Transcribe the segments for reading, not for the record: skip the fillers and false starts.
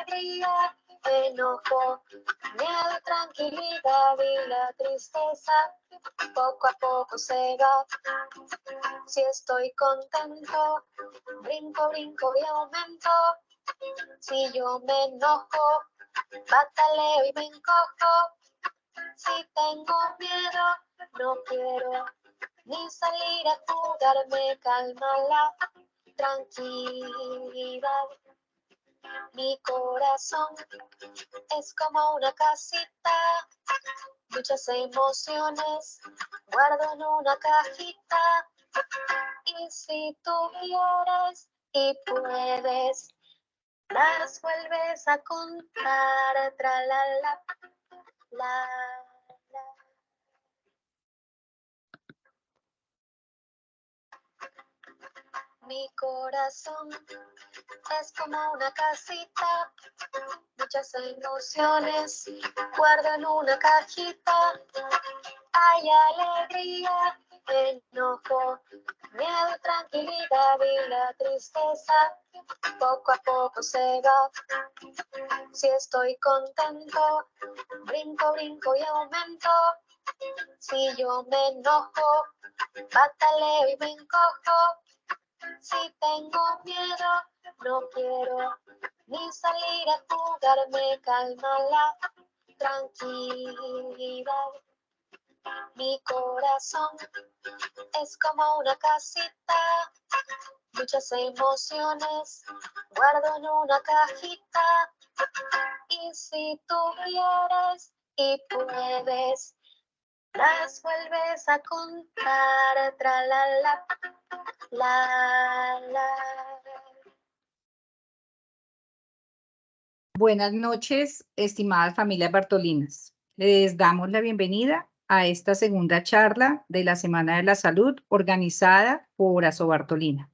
alegría, enojo, miedo, tranquilidad y la tristeza poco a poco se va. Si estoy contento, brinco, brinco y aumento. Si yo me enojo, pataleo y me encojo. Si tengo miedo, no quiero ni salir a jugar, me calma la tranquilidad. Mi corazón es como una casita, muchas emociones guardo en una cajita. Y si tú quieres y puedes, las vuelves a contar, tra la la la. Mi corazón es como una casita, muchas emociones guardo en una cajita. Hay alegría, enojo, miedo, tranquilidad y la tristeza poco a poco se va. Si estoy contento, brinco, brinco y aumento. Si yo me enojo, pataleo y me encojo. Si tengo miedo, no quiero ni salir a jugar, me calma la tranquilidad. Mi corazón es como una casita, muchas emociones guardo en una cajita. Y si tú quieres y puedes, las vuelves a contar, tra la la. Buenas noches, estimadas familias Bartolinas. Les damos la bienvenida a esta segunda charla de la Semana de la Salud organizada por Asobartolina.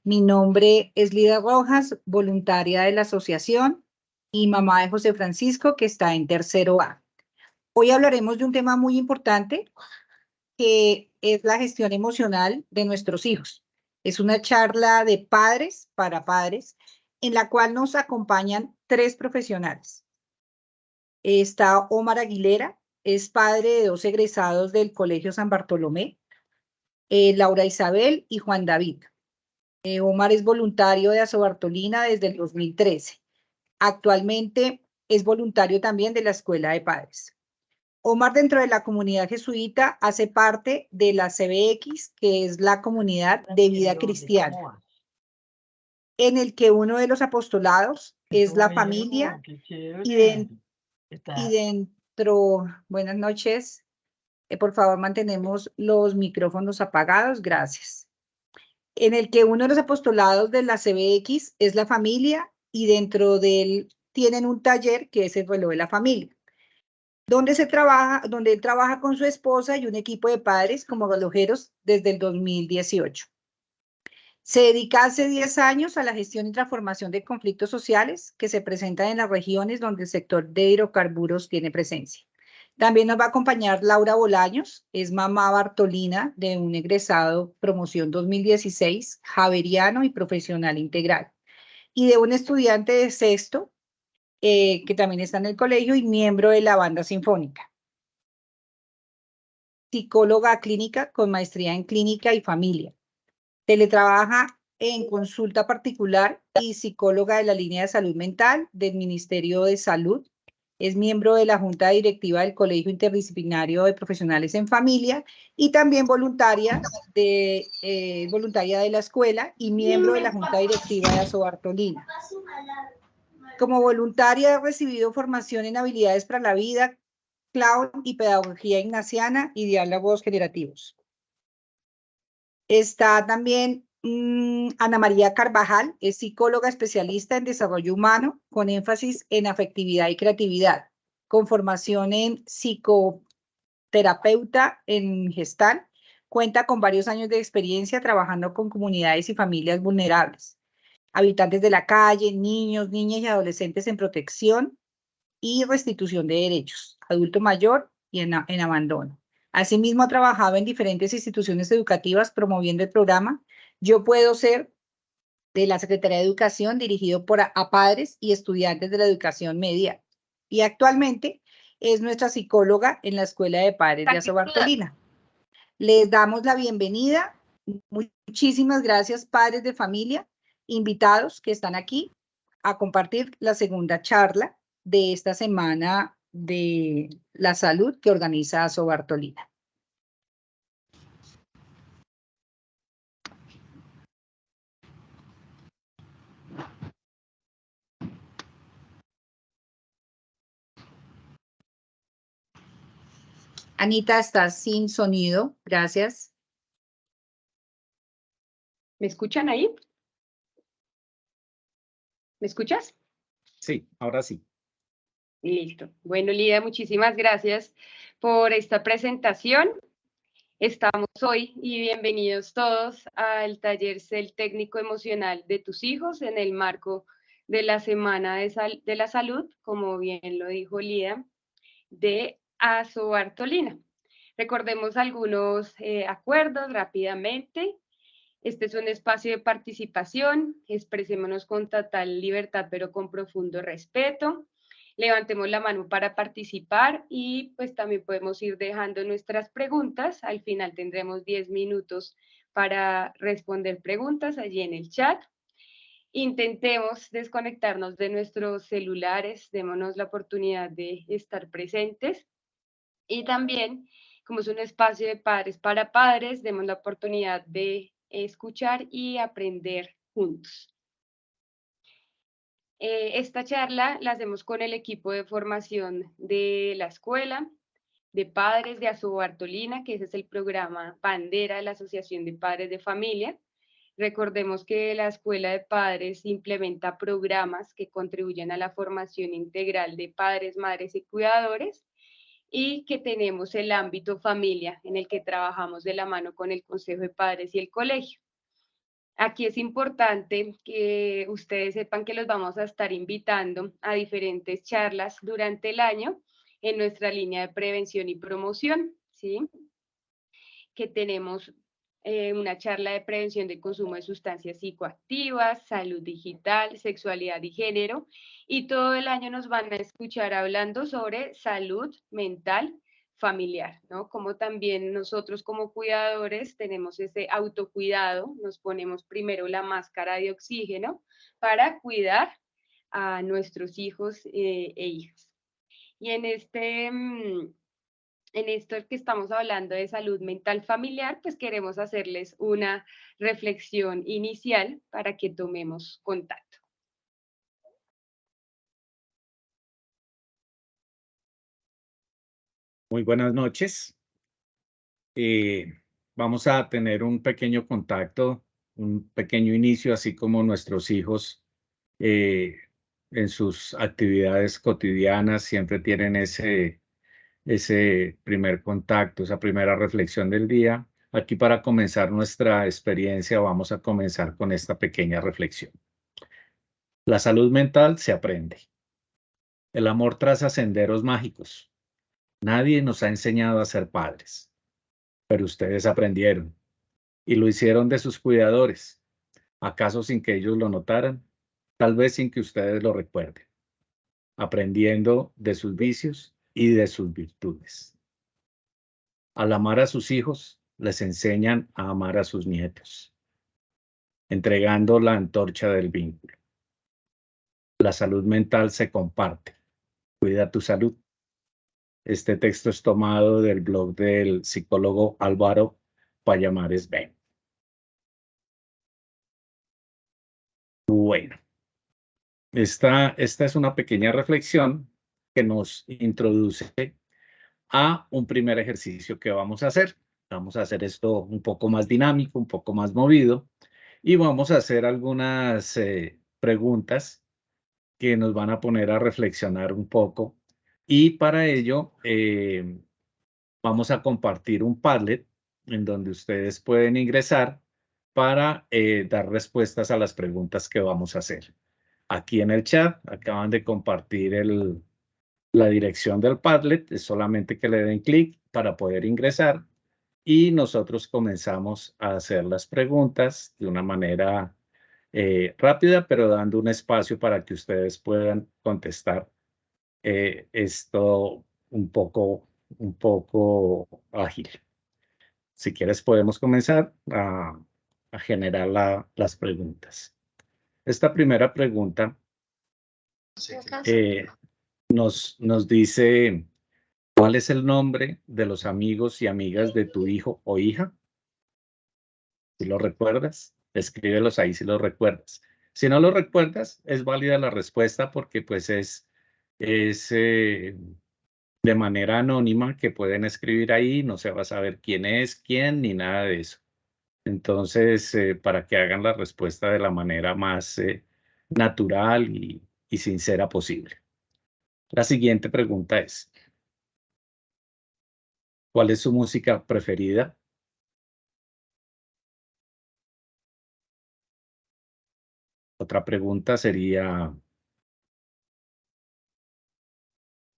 Mi nombre es Lida Rojas, voluntaria de la asociación y mamá de José Francisco, que está en tercero A. Hoy hablaremos de un tema muy importante, que es la gestión emocional de nuestros hijos. Es una charla de padres para padres, en la cual nos acompañan 3 profesionales. Está Omar Aguilera, es padre de 2 egresados del Colegio San Bartolomé, Laura Isabel y Juan David. Omar es voluntario de Asobartolina desde el 2013. Actualmente es voluntario también de la Escuela de Padres. Omar, dentro de la comunidad jesuita, hace parte de la CBX, que es la Comunidad de Vida Cristiana, en el que uno de los apostolados es la familia y dentro, buenas noches, por favor mantenemos los micrófonos apagados, gracias. En el que uno de los apostolados de la CBX es la familia y dentro de él tienen un taller que es el reloj de la familia, donde él trabaja con su esposa y un equipo de padres como relojeros desde el 2018. Se dedica hace 10 años a la gestión y transformación de conflictos sociales que se presentan en las regiones donde el sector de hidrocarburos tiene presencia. También nos va a acompañar Laura Bolaños, es mamá Bartolina de un egresado promoción 2016, javeriano y profesional integral, y de un estudiante de sexto que también está en el colegio y miembro de la banda sinfónica. Psicóloga clínica con maestría en clínica y familia. Teletrabaja en consulta particular y psicóloga de la línea de salud mental del Ministerio de Salud. Es miembro de la Junta Directiva del Colegio Interdisciplinario de Profesionales en Familia y también voluntaria de la escuela y miembro de la Junta Directiva de Asobartolina. Como voluntaria ha recibido formación en habilidades para la vida, clown y pedagogía ignaciana y diálogos generativos. Está también Ana María Carvajal, es psicóloga especialista en desarrollo humano con énfasis en afectividad y creatividad, con formación en psicoterapeuta en Gestalt. Cuenta con varios años de experiencia trabajando con comunidades y familias vulnerables, habitantes de la calle, niños, niñas y adolescentes en protección y restitución de derechos, adulto mayor y en abandono. Asimismo, ha trabajado en diferentes instituciones educativas promoviendo el programa Yo Puedo Ser de la Secretaría de Educación, dirigido a padres y estudiantes de la educación media. Y actualmente es nuestra psicóloga en la Escuela de Padres de Aso Bartolina. Les damos la bienvenida. Muchísimas gracias, padres de familia, invitados que están aquí a compartir la segunda charla de esta semana de la salud que organiza Aso Bartolina. Anita, estás sin sonido. Gracias. ¿Me escuchan ahí? ¿Me escuchas? Sí, ahora sí. Listo. Bueno, Lida, muchísimas gracias por esta presentación. Estamos hoy y bienvenidos todos al taller CEL técnico emocional de tus hijos en el marco de la Semana de la Salud, como bien lo dijo Lida, de Aso Bartolina. Recordemos algunos acuerdos rápidamente. Este es un espacio de participación, expresémonos con total libertad pero con profundo respeto. Levantemos la mano para participar y pues también podemos ir dejando nuestras preguntas. Al final tendremos 10 minutos para responder preguntas allí en el chat. Intentemos desconectarnos de nuestros celulares, démonos la oportunidad de estar presentes y también, como es un espacio de padres para padres, demos la oportunidad de escuchar y aprender juntos. Esta charla la hacemos con el equipo de formación de la escuela de padres de Aso Bartolina, que ese es el programa bandera de la Asociación de Padres de Familia. Recordemos que la Escuela de Padres implementa programas que contribuyen a la formación integral de padres, madres y cuidadores, y que tenemos el ámbito familia en el que trabajamos de la mano con el Consejo de Padres y el colegio. Aquí es importante que ustedes sepan que los vamos a estar invitando a diferentes charlas durante el año en nuestra línea de prevención y promoción, ¿sí? Que tenemos una charla de prevención del consumo de sustancias psicoactivas, salud digital, sexualidad y género, y todo el año nos van a escuchar hablando sobre salud mental familiar, ¿no? Como también nosotros como cuidadores tenemos ese autocuidado, nos ponemos primero la máscara de oxígeno para cuidar a nuestros hijos e hijas. Y en esto que estamos hablando de salud mental familiar, pues queremos hacerles una reflexión inicial para que tomemos contacto. Muy buenas noches. Vamos a tener un pequeño contacto, un pequeño inicio, así como nuestros hijos en sus actividades cotidianas siempre tienen ese primer contacto, esa primera reflexión del día. Aquí para comenzar nuestra experiencia vamos a comenzar con esta pequeña reflexión. La salud mental se aprende. El amor traza senderos mágicos. Nadie nos ha enseñado a ser padres, pero ustedes aprendieron y lo hicieron de sus cuidadores. ¿Acaso sin que ellos lo notaran? Tal vez sin que ustedes lo recuerden, aprendiendo de sus vicios y de sus virtudes. Al amar a sus hijos, les enseñan a amar a sus nietos, entregando la antorcha del vínculo. La salud mental se comparte. Cuida tu salud. Este texto es tomado del blog del psicólogo Álvaro Payamares Ben. Bueno, esta es una pequeña reflexión que nos introduce a un primer ejercicio que vamos a hacer. Vamos a hacer esto un poco más dinámico, un poco más movido, y vamos a hacer algunas preguntas que nos van a poner a reflexionar un poco. Y para ello vamos a compartir un Padlet en donde ustedes pueden ingresar para dar respuestas a las preguntas que vamos a hacer. Aquí en el chat acaban de compartir la dirección del Padlet, es solamente que le den clic para poder ingresar y nosotros comenzamos a hacer las preguntas de una manera rápida, pero dando un espacio para que ustedes puedan contestar esto un poco ágil. Si quieres, podemos comenzar a generar las preguntas. Esta primera pregunta nos dice, ¿cuál es el nombre de los amigos y amigas de tu hijo o hija? Si lo recuerdas, escríbelos ahí si lo recuerdas. Si no lo recuerdas, es válida la respuesta porque pues es de manera anónima que pueden escribir ahí, no se va a saber quién es quién ni nada de eso. Entonces, para que hagan la respuesta de la manera más natural y sincera posible. La siguiente pregunta es, ¿cuál es su música preferida? Otra pregunta sería,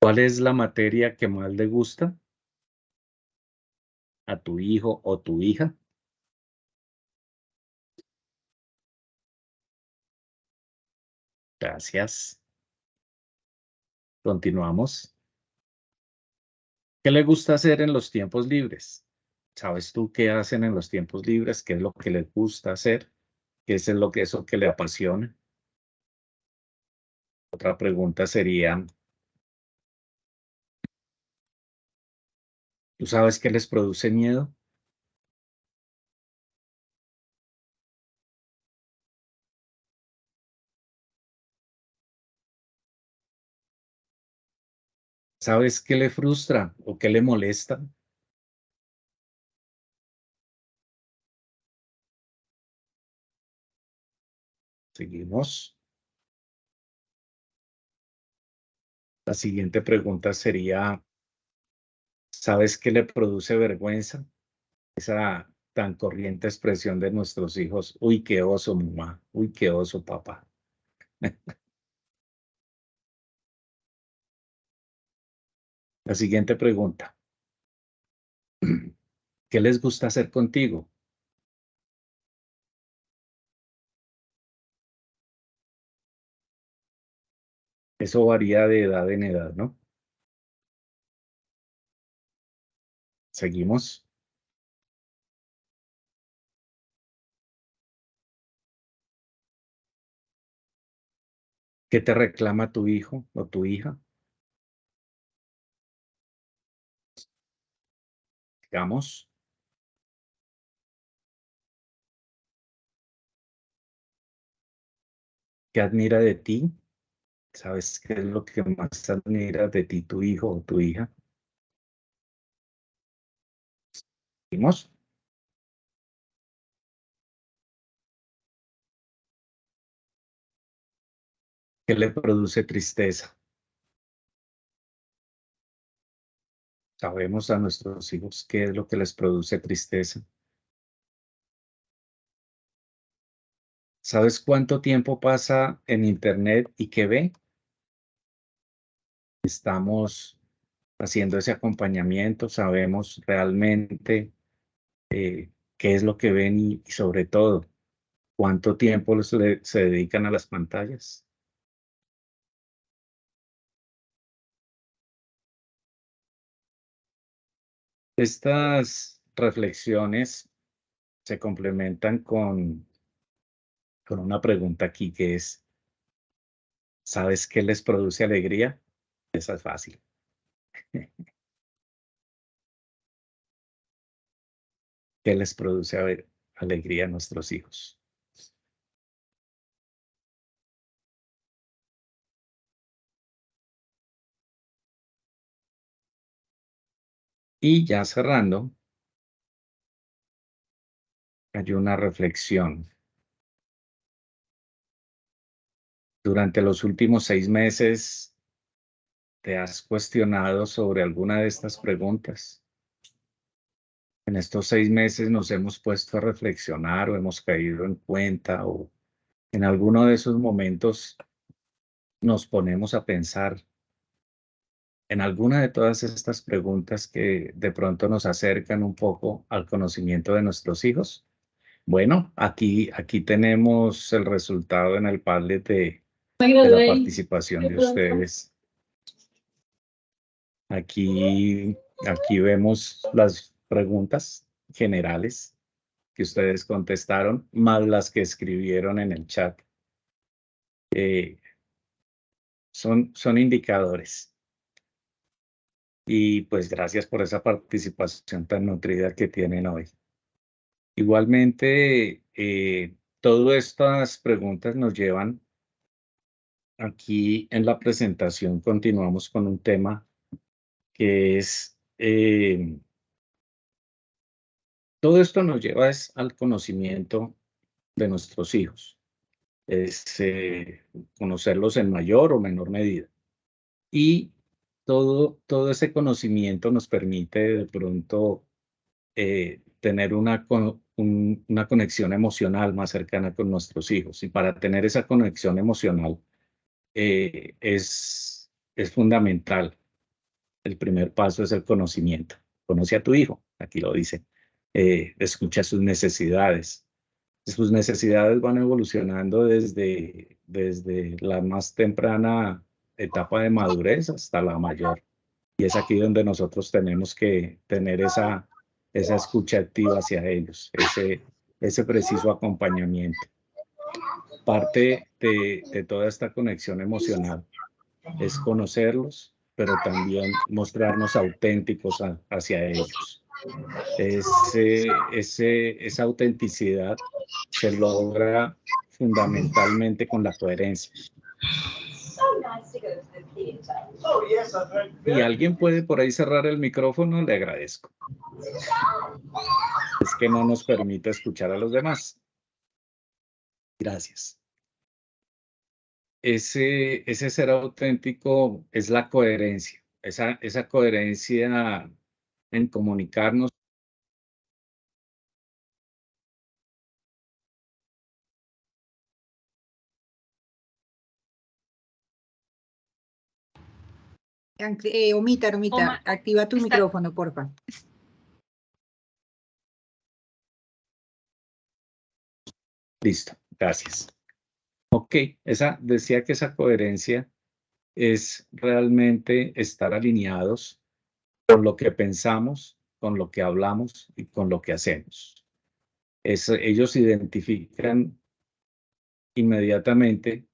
¿cuál es la materia que más le gusta a tu hijo o tu hija? Gracias. Continuamos. ¿Qué le gusta hacer en los tiempos libres? ¿Sabes tú qué hacen en los tiempos libres? ¿Qué es lo que les gusta hacer? ¿Qué es eso que le apasiona? Otra pregunta sería, ¿tú sabes qué les produce miedo? ¿Sabes qué le frustra o qué le molesta? Seguimos. La siguiente pregunta sería, ¿sabes qué le produce vergüenza? Esa tan corriente expresión de nuestros hijos, uy, qué oso, mamá, uy, qué oso, papá. La siguiente pregunta, ¿qué les gusta hacer contigo? Eso varía de edad en edad, ¿no? Seguimos. ¿Qué te reclama tu hijo o tu hija? Digamos, ¿qué admira de ti? ¿Sabes qué es lo que más admira de ti tu hijo o tu hija? Seguimos. ¿Qué le produce tristeza? Sabemos a nuestros hijos qué es lo que les produce tristeza. ¿Sabes cuánto tiempo pasa en Internet y qué ve? Estamos haciendo ese acompañamiento, sabemos realmente qué es lo que ven y sobre todo, cuánto tiempo se dedican a las pantallas. Estas reflexiones se complementan con una pregunta aquí que es, ¿sabes qué les produce alegría? Esa es fácil. ¿Qué les produce alegría a nuestros hijos? Y ya cerrando, hay una reflexión. Durante los últimos 6 meses, ¿te has cuestionado sobre alguna de estas preguntas? En estos 6 meses nos hemos puesto a reflexionar o hemos caído en cuenta o en alguno de esos momentos nos ponemos a pensar en alguna de todas estas preguntas que de pronto nos acercan un poco al conocimiento de nuestros hijos. Bueno, aquí tenemos el resultado en el Padlet de la participación de ustedes. Aquí vemos las preguntas generales que ustedes contestaron, más las que escribieron en el chat. Son indicadores. Y pues gracias por esa participación tan nutrida que tienen hoy. Igualmente, todas estas preguntas nos llevan aquí en la presentación. Continuamos con un tema que es, todo esto nos lleva al conocimiento de nuestros hijos. Es conocerlos en mayor o menor medida. Y todo ese conocimiento nos permite de pronto tener una conexión emocional más cercana con nuestros hijos. Y para tener esa conexión emocional es fundamental. El primer paso es el conocimiento. Conoce a tu hijo, aquí lo dice. Escucha sus necesidades. Sus necesidades van evolucionando desde la más temprana etapa de madurez hasta la mayor. Y es aquí donde nosotros tenemos que tener esa escucha activa hacia ellos, ese preciso acompañamiento. Parte de toda esta conexión emocional es conocerlos, pero también mostrarnos auténticos hacia ellos. Esa autenticidad se logra fundamentalmente con la coherencia. Y alguien puede por ahí cerrar el micrófono, le agradezco. Es que no nos permite escuchar a los demás. Gracias. Ese ser auténtico es la coherencia, esa coherencia en comunicarnos. Omita, activa tu micrófono, porfa. Listo, gracias. Ok, decía que esa coherencia es realmente estar alineados con lo que pensamos, con lo que hablamos y con lo que hacemos. Ellos identifican inmediatamente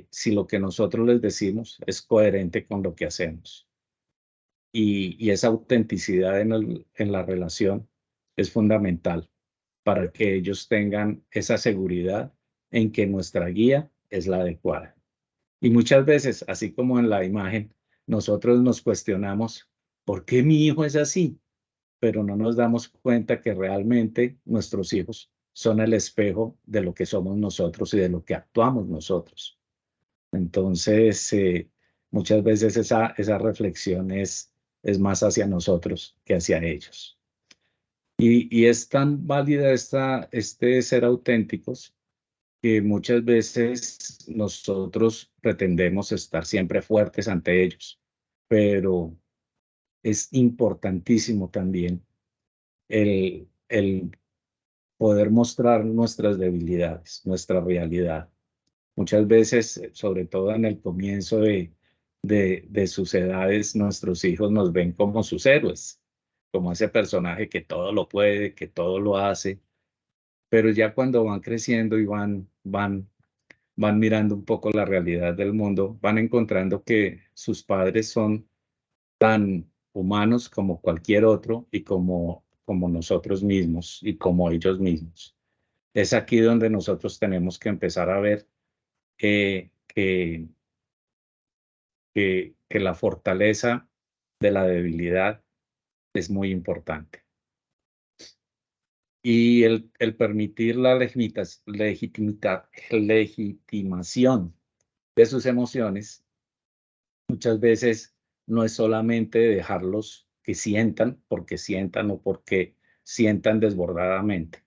si lo que nosotros les decimos es coherente con lo que hacemos. Y esa autenticidad en la relación es fundamental para que ellos tengan esa seguridad en que nuestra guía es la adecuada. Y muchas veces, así como en la imagen, nosotros nos cuestionamos, ¿por qué mi hijo es así? Pero no nos damos cuenta que realmente nuestros hijos son el espejo de lo que somos nosotros y de lo que actuamos nosotros. Entonces, muchas veces esa reflexión es más hacia nosotros que hacia ellos. Y es tan válida este ser auténticos que muchas veces nosotros pretendemos estar siempre fuertes ante ellos, pero es importantísimo también el poder mostrar nuestras debilidades, nuestra realidad. Muchas veces, sobre todo en el comienzo de sus edades, nuestros hijos nos ven como sus héroes, como ese personaje que todo lo puede, que todo lo hace, pero ya cuando van creciendo y van mirando un poco la realidad del mundo, van encontrando que sus padres son tan humanos como cualquier otro y como nosotros mismos y como ellos mismos. Es aquí donde nosotros tenemos que empezar a ver que la fortaleza de la debilidad es muy importante. Y el permitir la legitimación de sus emociones, muchas veces no es solamente dejarlos que sientan porque sientan o porque sientan desbordadamente.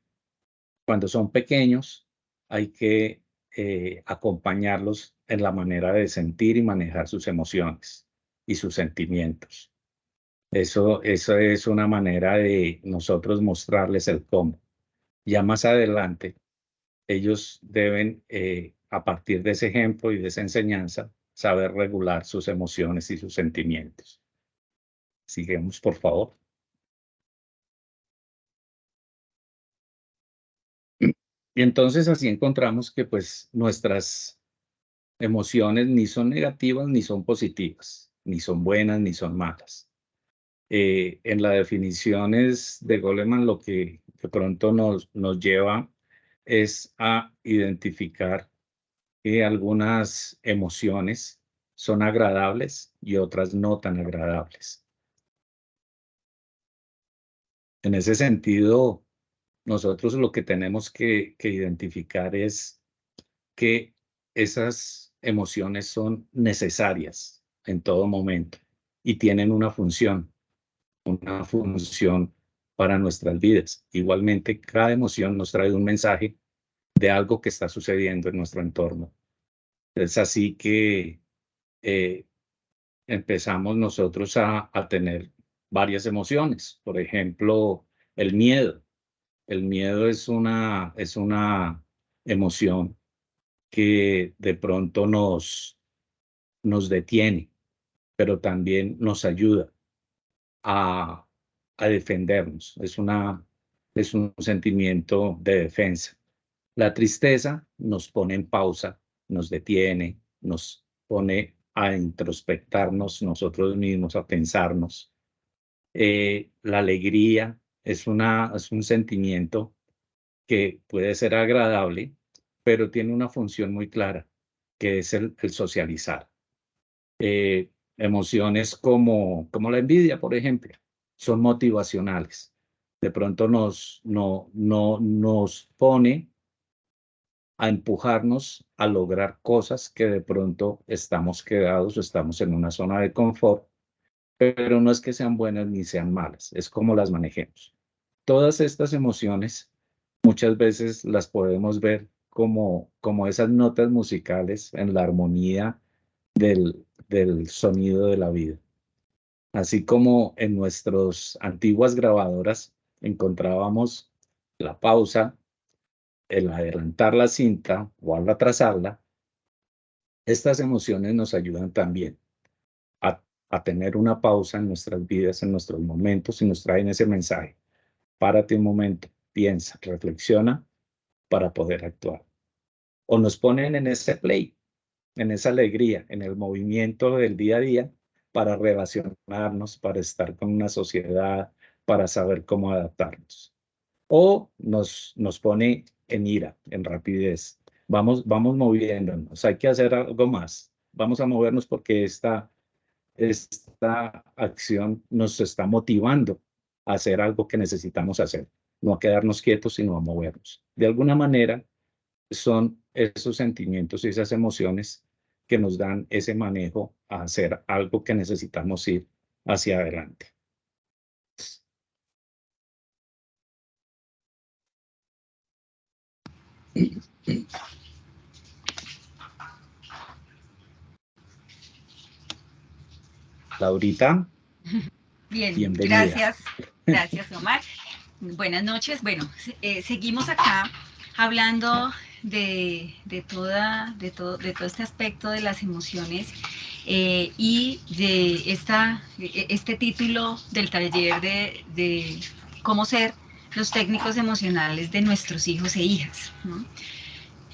Cuando son pequeños, hay que acompañarlos en la manera de sentir y manejar sus emociones y sus sentimientos. Eso es una manera de nosotros mostrarles el cómo. Ya más adelante, ellos deben, a partir de ese ejemplo y de esa enseñanza, saber regular sus emociones y sus sentimientos. Sigamos, por favor. Y entonces así encontramos que pues nuestras emociones ni son negativas ni son positivas, ni son buenas ni son malas. En las definiciones de Goleman lo que de pronto nos lleva es a identificar que algunas emociones son agradables y otras no tan agradables. En ese sentido, nosotros lo que tenemos que identificar es que esas emociones son necesarias en todo momento y tienen una función para nuestras vidas. Igualmente, cada emoción nos trae un mensaje de algo que está sucediendo en nuestro entorno. Es así que empezamos nosotros a tener varias emociones. Por ejemplo, el miedo. El miedo es una emoción que de pronto nos detiene, pero también nos ayuda a defendernos. Es un sentimiento de defensa. La tristeza nos pone en pausa, nos detiene, nos pone a introspectarnos nosotros mismos, a pensarnos. La alegría es un sentimiento que puede ser agradable, pero tiene una función muy clara, que es el socializar. Emociones como la envidia, por ejemplo, son motivacionales. De pronto nos pone a empujarnos a lograr cosas que de pronto estamos quedados o estamos en una zona de confort, pero no es que sean buenas ni sean malas, es como las manejemos. Todas estas emociones muchas veces las podemos ver como esas notas musicales en la armonía del sonido de la vida. Así como en nuestras antiguas grabadoras encontrábamos la pausa, el adelantar la cinta o al atrasarla, estas emociones nos ayudan también a tener una pausa en nuestras vidas, en nuestros momentos, y nos traen ese mensaje. Párate un momento, piensa, reflexiona para poder actuar. O nos ponen en ese play, en esa alegría, en el movimiento del día a día para relacionarnos, para estar con una sociedad, para saber cómo adaptarnos. O nos pone en ira, en rapidez. Vamos moviéndonos, hay que hacer algo más. Vamos a movernos porque esta acción nos está motivando a hacer algo que necesitamos hacer, no a quedarnos quietos, sino a movernos. De alguna manera, son esos sentimientos y esas emociones que nos dan ese manejo a hacer algo que necesitamos ir hacia adelante. Laurita. Bien, bienvenida. Gracias Omar. Buenas noches. Bueno, seguimos acá hablando de todo este aspecto de las emociones y de este título del taller de cómo ser los técnicos emocionales de nuestros hijos e hijas, ¿no?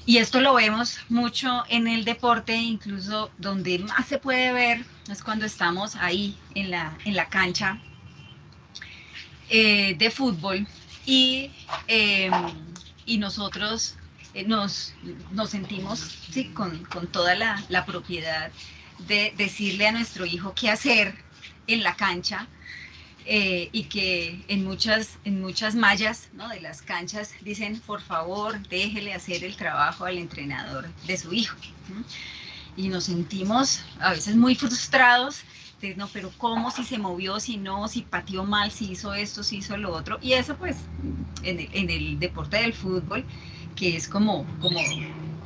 Y esto lo vemos mucho en el deporte, incluso donde más se puede ver es cuando estamos ahí en la cancha de fútbol y nosotros nos sentimos ¿sí? con toda la propiedad de decirle a nuestro hijo qué hacer en la cancha. Y que en muchas mallas, ¿no? de las canchas dicen, por favor, déjele hacer el trabajo al entrenador de su hijo, ¿no? Y nos sentimos a veces muy frustrados, de, no, pero ¿cómo? Si se movió, si no, si pateó mal, si hizo esto, si hizo lo otro. Y eso pues en el deporte del fútbol, que es como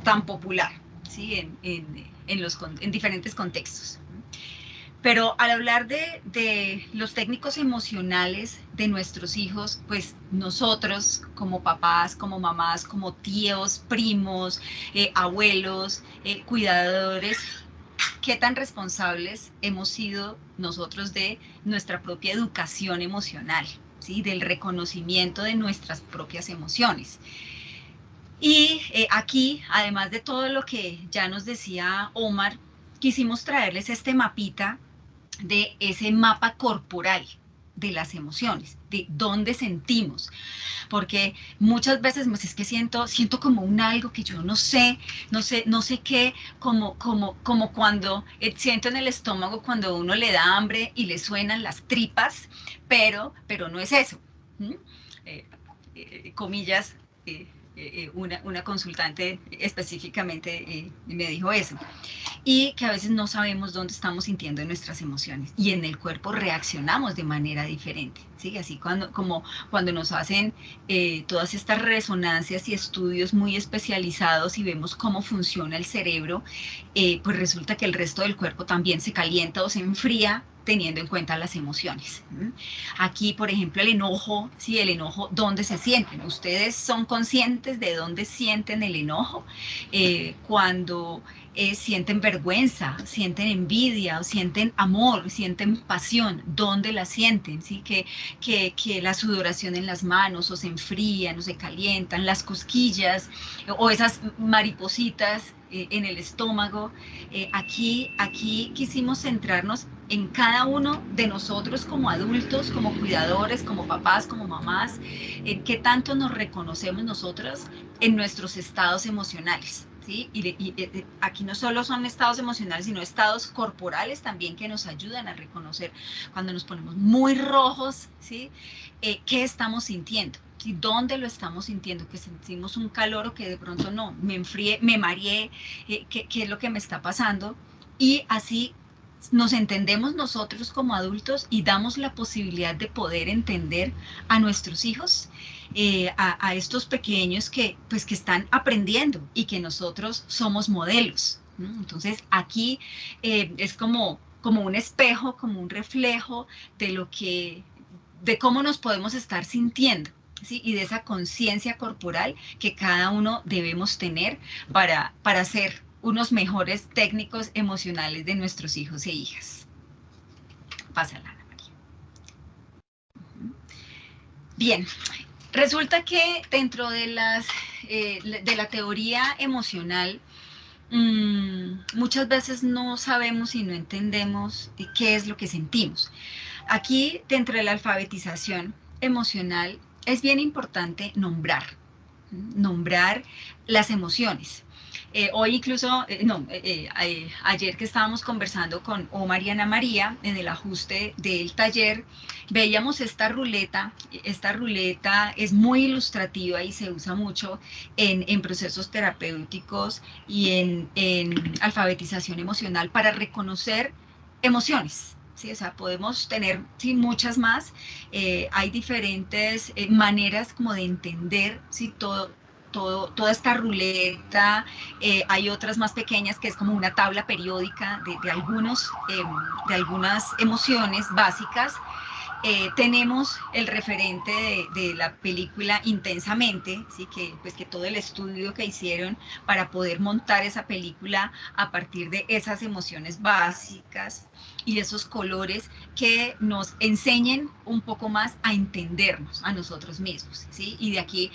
tan popular, ¿sí? en diferentes contextos. Pero al hablar de los técnicos emocionales de nuestros hijos, pues nosotros como papás, como mamás, como tíos, primos, abuelos, cuidadores, ¿qué tan responsables hemos sido nosotros de nuestra propia educación emocional, ¿sí? Del reconocimiento de nuestras propias emociones? Y aquí, además de todo lo que ya nos decía Omar, quisimos traerles este mapita de ese mapa corporal de las emociones, de dónde sentimos, porque muchas veces pues, es que siento como un algo que yo no sé qué, como cuando siento en el estómago cuando uno le da hambre y le suenan las tripas, pero no es eso. Comillas, una consultante específicamente me dijo eso. Y que a veces no sabemos dónde estamos sintiendo nuestras emociones y en el cuerpo reaccionamos de manera diferente, ¿sí? Así como cuando nos hacen todas estas resonancias y estudios muy especializados y vemos cómo funciona el cerebro, pues resulta que el resto del cuerpo también se calienta o se enfría teniendo en cuenta las emociones. Aquí, por ejemplo, el enojo, ¿sí? El enojo, ¿dónde se sienten? ¿Ustedes son conscientes de dónde sienten el enojo? Cuando sienten vergüenza, sienten envidia, o sienten amor, sienten pasión, ¿dónde la sienten? ¿Sí? Que la sudoración en las manos, o se enfrían, o se calientan, las cosquillas, o esas maripositas en el estómago. Aquí quisimos centrarnos en cada uno de nosotros como adultos, como cuidadores, como papás, como mamás, en qué tanto nos reconocemos nosotros en nuestros estados emocionales. ¿Sí? Y aquí no solo son estados emocionales, sino estados corporales también que nos ayudan a reconocer cuando nos ponemos muy rojos, ¿sí? ¿Qué estamos sintiendo? ¿Sí? ¿Dónde lo estamos sintiendo? Que sentimos un calor o que de pronto no, me enfrié, me mareé, ¿qué es lo que me está pasando? Y así nos entendemos nosotros como adultos y damos la posibilidad de poder entender a nuestros hijos, a estos pequeños que están aprendiendo y que nosotros somos modelos, ¿no? Entonces aquí es como un espejo, como un reflejo de cómo nos podemos estar sintiendo, ¿sí? Y de esa conciencia corporal que cada uno debemos tener para ser unos mejores técnicos emocionales de nuestros hijos e hijas. Pásala, Ana María. Bien, resulta que dentro de la teoría emocional, muchas veces no sabemos y no entendemos qué es lo que sentimos. Aquí, dentro de la alfabetización emocional, es bien importante nombrar las emociones. Hoy incluso, ayer que estábamos conversando con Omar y Ana María en el ajuste del taller, veíamos esta ruleta. Esta ruleta es muy ilustrativa y se usa mucho en procesos terapéuticos y en alfabetización emocional para reconocer emociones. Sí, o sea, podemos tener muchas más. Hay diferentes maneras como de entender toda esta ruleta. Hay otras más pequeñas que es como una tabla periódica de algunas emociones básicas. Tenemos el referente de la película Intensamente, ¿sí? que todo el estudio que hicieron para poder montar esa película a partir de esas emociones básicas y esos colores que nos enseñen un poco más a entendernos a nosotros mismos, ¿sí? Y de aquí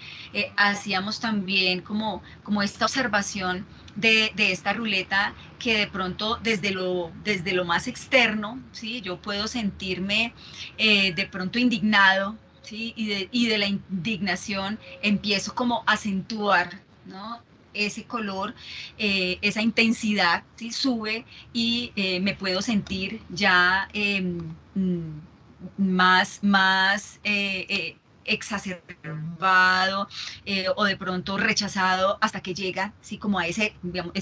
hacíamos también como esta observación de esta ruleta, que de pronto desde lo más externo, ¿sí? Yo puedo sentirme de pronto indignado, ¿sí? Y de la indignación empiezo como a acentuar, ¿no? Ese color, esa intensidad, ¿sí? Sube y me puedo sentir ya más exacerbado o de pronto rechazado hasta que llega, ¿sí? Como a ese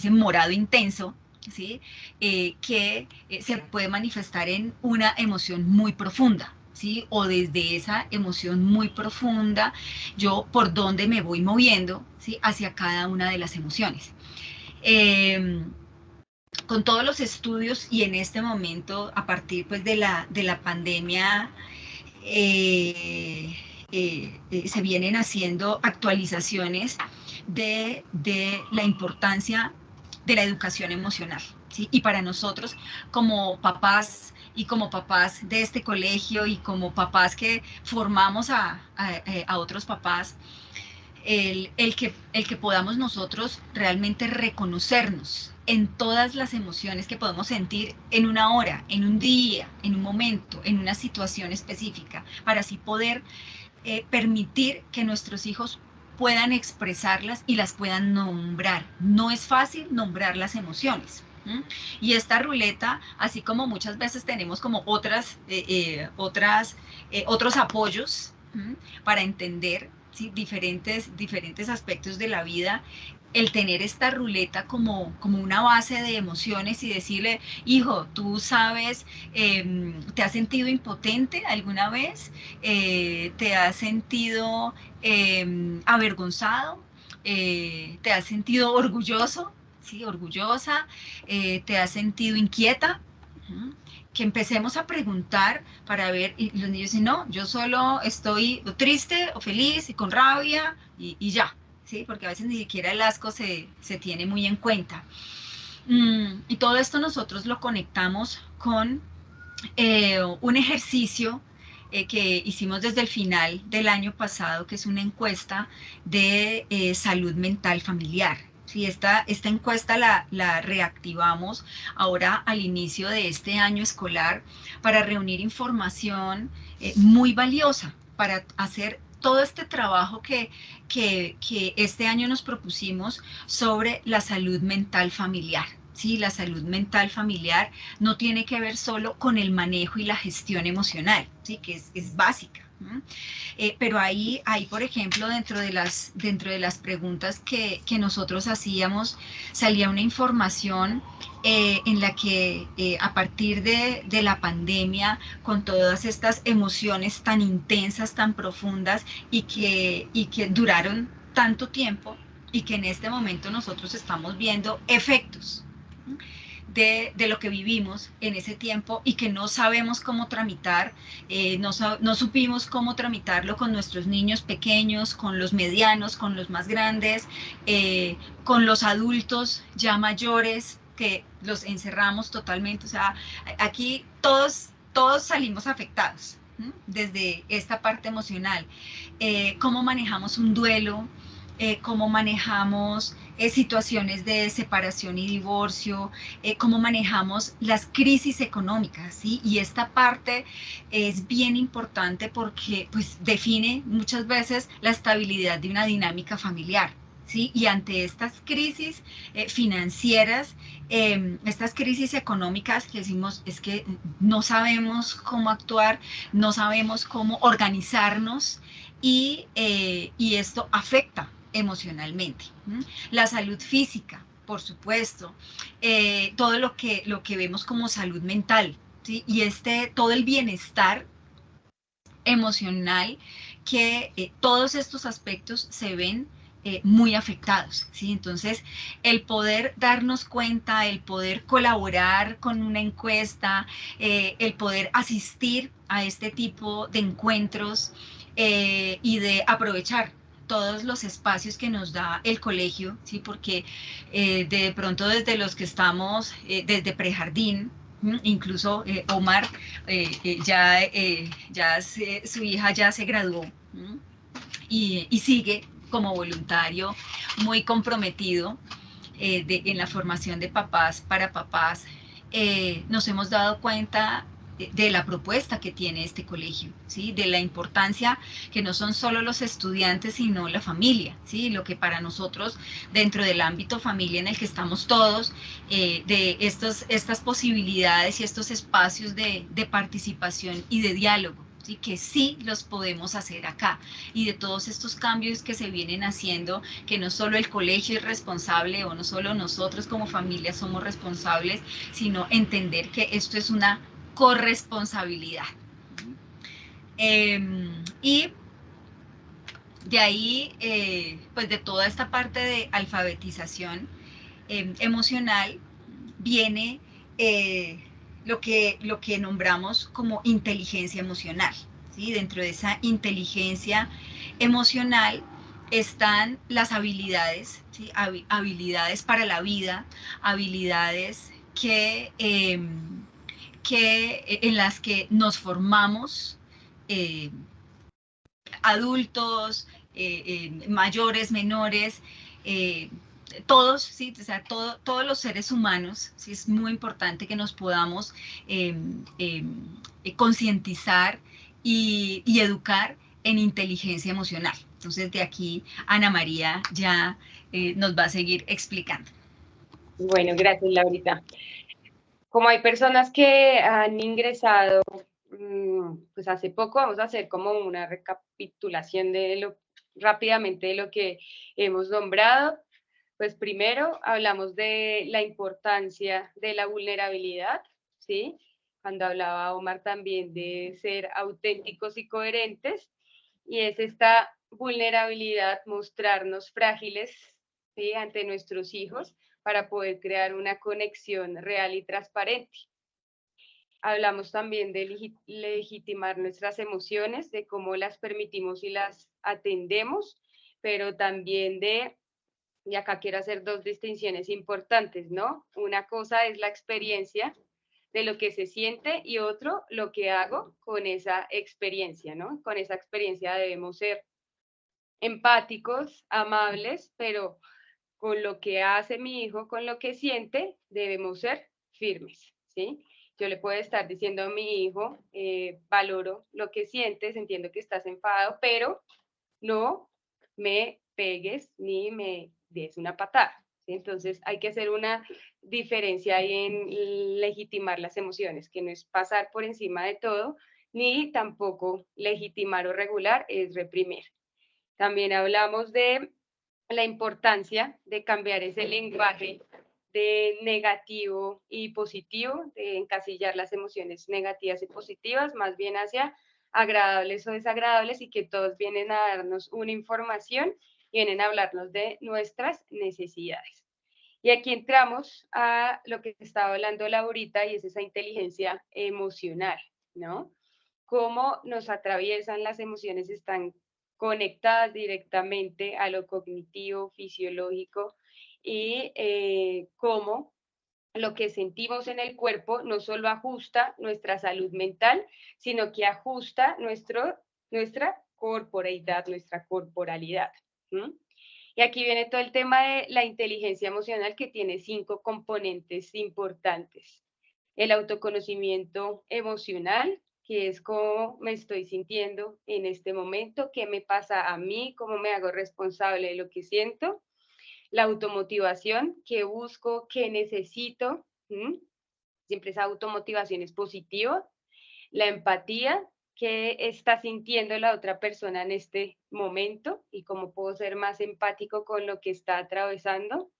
morado intenso, ¿sí? Que se puede manifestar en una emoción muy profunda, ¿sí? O desde esa emoción muy profunda, yo por dónde me voy moviendo, ¿sí? Hacia cada una de las emociones. con todos los estudios y en este momento, a partir pues de la pandemia, se vienen haciendo actualizaciones de la importancia de la educación emocional, ¿sí? Y para nosotros como papás y como papás de este colegio y como papás que formamos a otros papás, el que podamos nosotros realmente reconocernos en todas las emociones que podemos sentir en una hora, en un día, en un momento, en una situación específica, para así poder permitir que nuestros hijos puedan expresarlas y las puedan nombrar. No es fácil nombrar las emociones. Y esta ruleta, así como muchas veces tenemos como otros apoyos para entender, ¿sí? diferentes aspectos de la vida, el tener esta ruleta como una base de emociones y decirle, hijo, tú sabes, ¿te has sentido impotente alguna vez? ¿Te has sentido avergonzado? ¿Te has sentido orgulloso? ¿Sí? Orgullosa. ¿Te has sentido inquieta? Que empecemos a preguntar para ver, y los niños dicen, no, yo solo estoy triste o feliz y con rabia y ya, ¿sí? Porque a veces ni siquiera el asco se tiene muy en cuenta. Y todo esto nosotros lo conectamos con un ejercicio que hicimos desde el final del año pasado, que es una encuesta de salud mental familiar. Sí, esta encuesta la reactivamos ahora al inicio de este año escolar para reunir información muy valiosa, para hacer todo este trabajo que este año nos propusimos sobre la salud mental familiar. Sí, la salud mental familiar no tiene que ver solo con el manejo y la gestión emocional, ¿sí? Que es básica. Pero ahí, por ejemplo, dentro de las preguntas que nosotros hacíamos, salía una información en la que a partir de la pandemia, con todas estas emociones tan intensas, tan profundas y que duraron tanto tiempo y que en este momento nosotros estamos viendo efectos de lo que vivimos en ese tiempo y que no sabemos cómo tramitar, no supimos cómo tramitarlo con nuestros niños pequeños, con los medianos, con los más grandes, con los adultos ya mayores que los encerramos totalmente. O sea, aquí todos salimos afectados desde esta parte emocional. Cómo manejamos un duelo, cómo manejamos situaciones de separación y divorcio, cómo manejamos las crisis económicas, ¿sí? Y esta parte es bien importante porque pues, define muchas veces la estabilidad de una dinámica familiar. ¿Sí? Y ante estas crisis financieras, estas crisis económicas que decimos es que no sabemos cómo actuar, no sabemos cómo organizarnos y esto afecta emocionalmente. La salud física, por supuesto, todo lo que vemos como salud mental, ¿sí? Y todo el bienestar emocional, que todos estos aspectos se ven muy afectados, ¿sí? Entonces, el poder darnos cuenta, el poder colaborar con una encuesta, el poder asistir a este tipo de encuentros y de aprovechar todos los espacios que nos da el colegio, ¿sí? Porque de pronto desde los que estamos, desde prejardín, incluso Omar, su hija ya se graduó y sigue como voluntario muy comprometido en la formación de papás para papás. Nos hemos dado cuenta de la propuesta que tiene este colegio, ¿sí? De la importancia que no son solo los estudiantes, sino la familia, ¿sí? Lo que para nosotros, dentro del ámbito familia en el que estamos todos, de estas posibilidades y estos espacios de participación y de diálogo, ¿sí? Que sí los podemos hacer acá, y de todos estos cambios que se vienen haciendo, que no solo el colegio es responsable o no solo nosotros como familia somos responsables, sino entender que esto es una corresponsabilidad. Y de ahí, pues de toda esta parte de alfabetización emocional, viene lo que nombramos como inteligencia emocional, ¿sí? Dentro de esa inteligencia emocional están las habilidades, ¿sí? Habilidades para la vida, habilidades en las que nos formamos, adultos, mayores, menores, todos, ¿sí? O sea, todos los seres humanos, ¿sí? Es muy importante que nos podamos concientizar y educar en inteligencia emocional. Entonces, de aquí Ana María ya nos va a seguir explicando. Bueno, gracias, Laurita. Como hay personas que han ingresado, pues hace poco, vamos a hacer como una recapitulación rápidamente de lo que hemos nombrado. Pues primero hablamos de la importancia de la vulnerabilidad, ¿sí? Cuando hablaba Omar también de ser auténticos y coherentes, y es esta vulnerabilidad, mostrarnos frágiles, ¿sí? Ante nuestros hijos para poder crear una conexión real y transparente. Hablamos también de legitimar nuestras emociones, de cómo las permitimos y las atendemos, pero también y acá quiero hacer dos distinciones importantes, ¿no? Una cosa es la experiencia de lo que se siente y otro, lo que hago con esa experiencia, ¿no? Con esa experiencia debemos ser empáticos, amables, pero con lo que hace mi hijo, con lo que siente, debemos ser firmes, ¿sí? Yo le puedo estar diciendo a mi hijo, valoro lo que sientes, entiendo que estás enfadado, pero no me pegues ni me des una patada, ¿sí? Entonces hay que hacer una diferencia ahí en legitimar las emociones, que no es pasar por encima de todo, ni tampoco legitimar o regular es reprimir. También hablamos de la importancia de cambiar ese lenguaje de negativo y positivo, de encasillar las emociones negativas y positivas, más bien hacia agradables o desagradables, y que todos vienen a darnos una información, vienen a hablarnos de nuestras necesidades. Y aquí entramos a lo que estaba hablando Laurita, y es esa inteligencia emocional, ¿no? Cómo nos atraviesan las emociones, están conectadas directamente a lo cognitivo, fisiológico, y cómo lo que sentimos en el cuerpo no solo ajusta nuestra salud mental, sino que ajusta nuestra corporeidad, nuestra corporalidad. ¿Mm? Y aquí viene todo el tema de la inteligencia emocional, que tiene 5 componentes importantes. El autoconocimiento emocional, que es cómo me estoy sintiendo en este momento, qué me pasa a mí, cómo me hago responsable de lo que siento. La automotivación, qué busco, qué necesito. Siempre esa automotivación es positiva. La empatía, qué está sintiendo la otra persona en este momento y cómo puedo ser más empático con lo que está atravesando.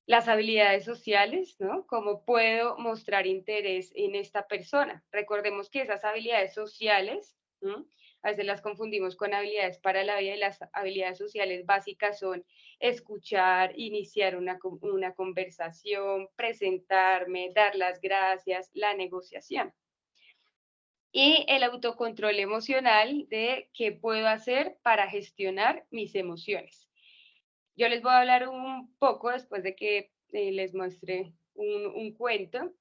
Las habilidades sociales, ¿no? Cómo puedo mostrar interés en esta persona. Recordemos que esas habilidades sociales, ¿no? A veces las confundimos con habilidades para la vida, y las habilidades sociales básicas son escuchar, iniciar una conversación, presentarme, dar las gracias, la negociación. Y el autocontrol emocional, de qué puedo hacer para gestionar mis emociones. Yo les voy a hablar un poco, después de que les muestre un cuento,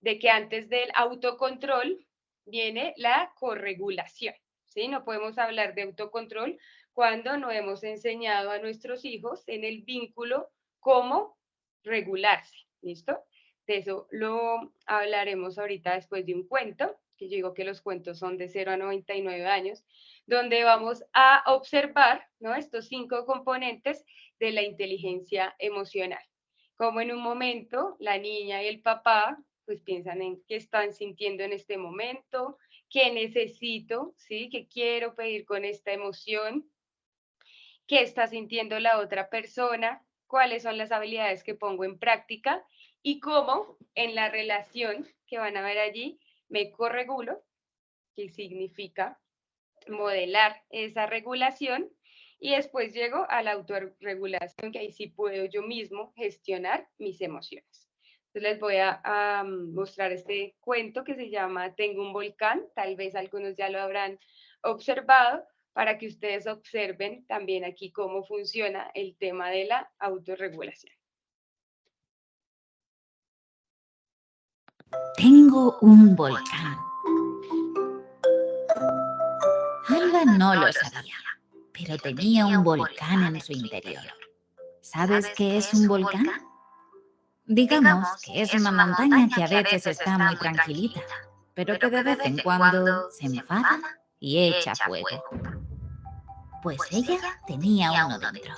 de que antes del autocontrol viene la corregulación, ¿sí? No podemos hablar de autocontrol cuando no hemos enseñado a nuestros hijos en el vínculo cómo regularse, ¿listo? De eso lo hablaremos ahorita después de un cuento, que yo digo que los cuentos son de 0 a 99 años, donde vamos a observar, ¿no? Estos 5 componentes de la inteligencia emocional. Como en un momento la niña y el papá pues piensan en qué están sintiendo en este momento, qué necesito, ¿sí? ¿Qué quiero pedir con esta emoción? ¿Qué está sintiendo la otra persona? ¿Cuáles son las habilidades que pongo en práctica? Y cómo en la relación que van a ver allí me corregulo, que significa modelar esa regulación, y después llego a la autorregulación, que ahí sí puedo yo mismo gestionar mis emociones. Entonces les voy a mostrar este cuento que se llama Tengo un volcán. Tal vez algunos ya lo habrán observado, para que ustedes observen también aquí cómo funciona el tema de la autorregulación. Tengo un volcán. Alba no lo sabía, pero tenía un volcán en su interior. ¿Sabes qué es un volcán? Digamos que es una montaña que a veces está muy tranquilita, pero que de vez en cuando se enfada y echa fuego. Pues ella tenía uno dentro,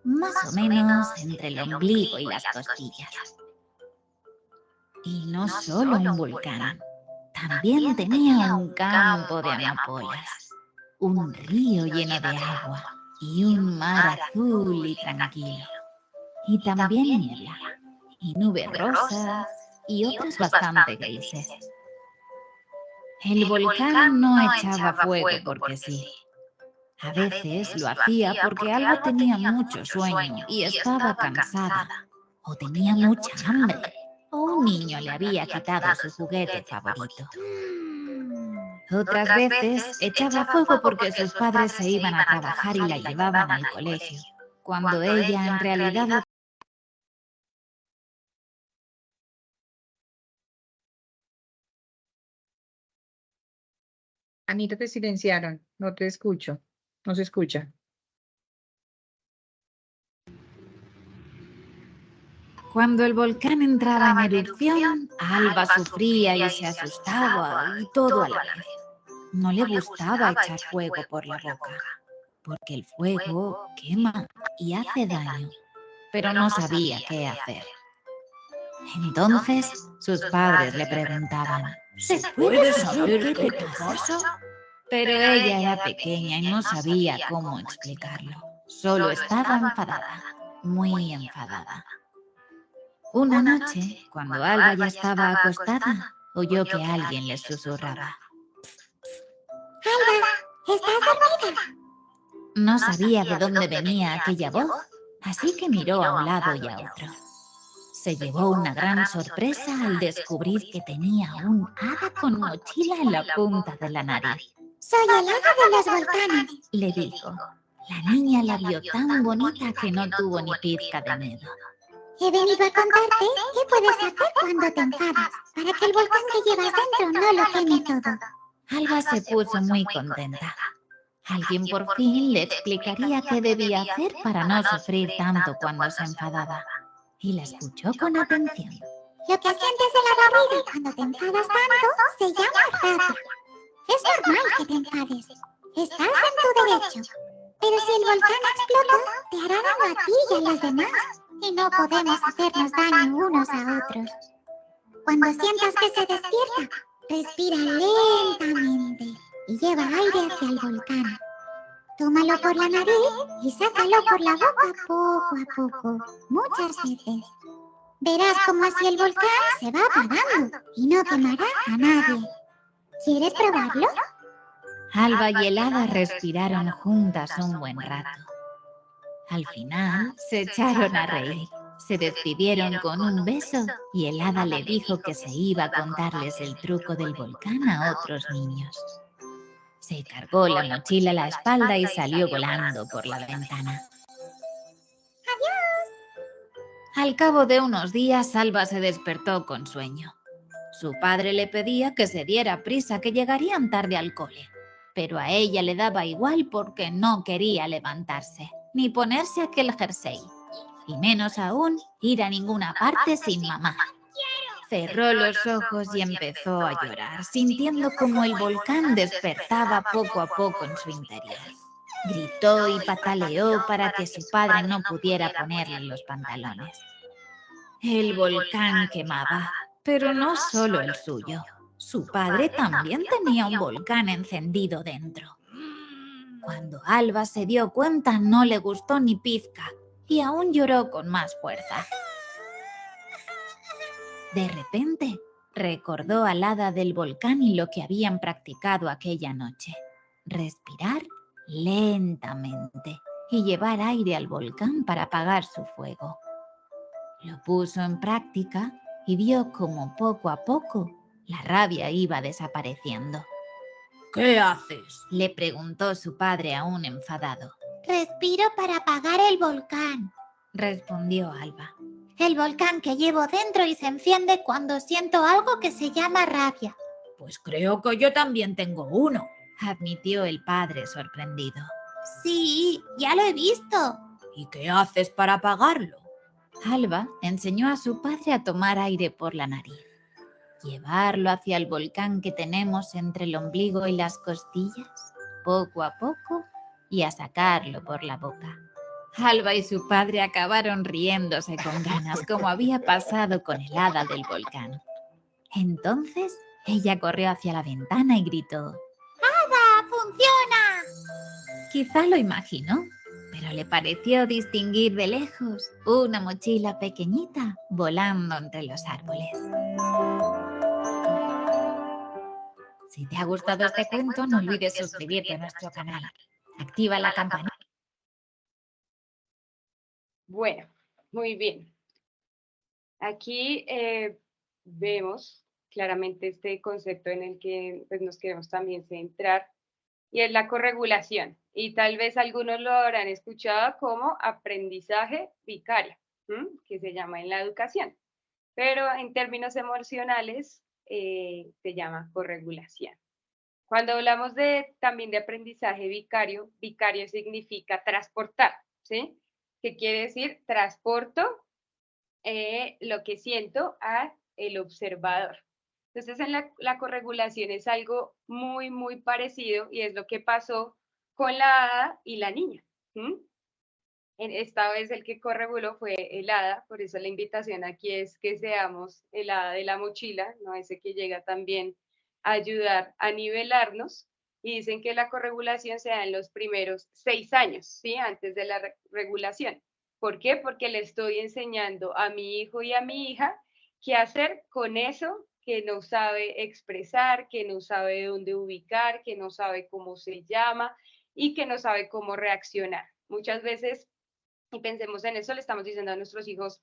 más o menos entre el ombligo y las costillas. Y no solo un volcán, también tenía un campo de amapolas, un río lleno de agua y un mar azul y tranquilo. Y también niebla, y nubes rosas y otras bastante grises. El volcán no echaba fuego porque sí. A veces lo hacía porque Alba tenía mucho sueño y estaba cansada, o tenía mucha hambre, o un niño le había quitado su juguete favorito. Otras veces echaba fuego porque sus padres se iban a trabajar y la llevaban al colegio, cuando ella en realidad lo... Anita, te silenciaron, no te escucho, no se escucha. Cuando el volcán entraba en erupción, Alba sufría y se asustaba y todo a la vez. No le gustaba echar fuego por la boca, porque el fuego quema y hace daño, pero no sabía qué hacer. Entonces sus padres le preguntaban, ¿se puede saber qué te pasa? Pero ella era pequeña y no sabía cómo explicarlo. Solo estaba enfadada, muy enfadada. Una noche, cuando Alba ya estaba acostada, oyó que alguien le susurraba. Alba, ¿estás dormida? No sabía de dónde venía aquella voz, así que miró a un lado y a otro. Se llevó una gran sorpresa al descubrir que tenía un hada con mochila en la punta de la nariz. Soy el hada de los volcanes, Le dijo. La niña la vio tan bonita que no tuvo ni pizca de miedo. He venido a contarte qué puedes hacer cuando te enfadas, para que el volcán que llevas dentro no lo queme todo. Alba se puso muy contenta. Alguien por fin le explicaría qué debía hacer para no sufrir tanto cuando se enfadaba. Y la escuchó con atención. Lo que sientes en la barriga cuando te enfadas tanto se llama rabia. Es normal que te enfades. Estás en tu derecho. Pero si el volcán explota, te hará daño a ti y a los demás. Y no podemos hacernos daño unos a otros. Cuando sientas que se despierta, respira lentamente y lleva aire hacia el volcán. Tómalo por la nariz y sácalo por la boca poco a poco, muchas veces. Verás como así el volcán se va apagando y no quemará a nadie. ¿Quieres probarlo? Alba y el hada respiraron juntas un buen rato. Al final se echaron a reír. Se despidieron con un beso y el hada le dijo que se iba a contarles el truco del volcán a otros niños. Se cargó la mochila a la espalda y salió volando por la ventana. ¡Adiós! Al cabo de unos días, Alba se despertó con sueño. Su padre le pedía que se diera prisa, que llegarían tarde al cole. Pero a ella le daba igual porque no quería levantarse, ni ponerse aquel jersey. Y menos aún, ir a ninguna parte sin mamá. Cerró los ojos y empezó a llorar, sintiendo como el volcán despertaba poco a poco en su interior. Gritó y pataleó para que su padre no pudiera ponerle los pantalones. El volcán quemaba, pero no solo el suyo. Su padre también tenía un volcán encendido dentro. Cuando Alba se dio cuenta, no le gustó ni pizca y aún lloró con más fuerza. De repente, recordó al hada del volcán y lo que habían practicado aquella noche. Respirar lentamente y llevar aire al volcán para apagar su fuego. Lo puso en práctica y vio como poco a poco la rabia iba desapareciendo. ¿Qué haces? Le preguntó su padre aún enfadado. Respiro para apagar el volcán. Respondió Alba. El volcán que llevo dentro y se enciende cuando siento algo que se llama rabia. Pues creo que yo también tengo uno. Admitió el padre sorprendido. Sí, ya lo he visto. ¿Y qué haces para apagarlo? Alba enseñó a su padre a tomar aire por la nariz, llevarlo hacia el volcán que tenemos entre el ombligo y las costillas, poco a poco, y a sacarlo por la boca. Alba y su padre acabaron riéndose con ganas, como había pasado con el hada del volcán. Entonces, ella corrió hacia la ventana y gritó: ¡Hada, funciona! Quizá lo imaginó, pero le pareció distinguir de lejos una mochila pequeñita volando entre los árboles. Si te ha gustado este cuento, no olvides suscribirte a nuestro canal. Activa la campanita. Bueno, muy bien. Aquí vemos claramente este concepto en el que pues, nos queremos también centrar, y es la corregulación. Y tal vez algunos lo habrán escuchado como aprendizaje vicario, que se llama en la educación. Pero en términos emocionales se llama corregulación. Cuando hablamos también de aprendizaje vicario, vicario significa transportar, ¿sí? ¿Qué quiere decir? Transporto lo que siento a el observador. Entonces, en la corregulación es algo muy, muy parecido, y es lo que pasó con la hada y la niña. Esta vez el que correguló fue el hada, por eso la invitación aquí es que seamos el hada de la mochila, ¿no? Ese que llega también a ayudar a nivelarnos. Y dicen que la corregulación se da en los primeros 6 años, ¿sí? Antes de la regulación. ¿Por qué? Porque le estoy enseñando a mi hijo y a mi hija qué hacer con eso que no sabe expresar, que no sabe dónde ubicar, que no sabe cómo se llama y que no sabe cómo reaccionar. Muchas veces, y pensemos en eso, le estamos diciendo a nuestros hijos,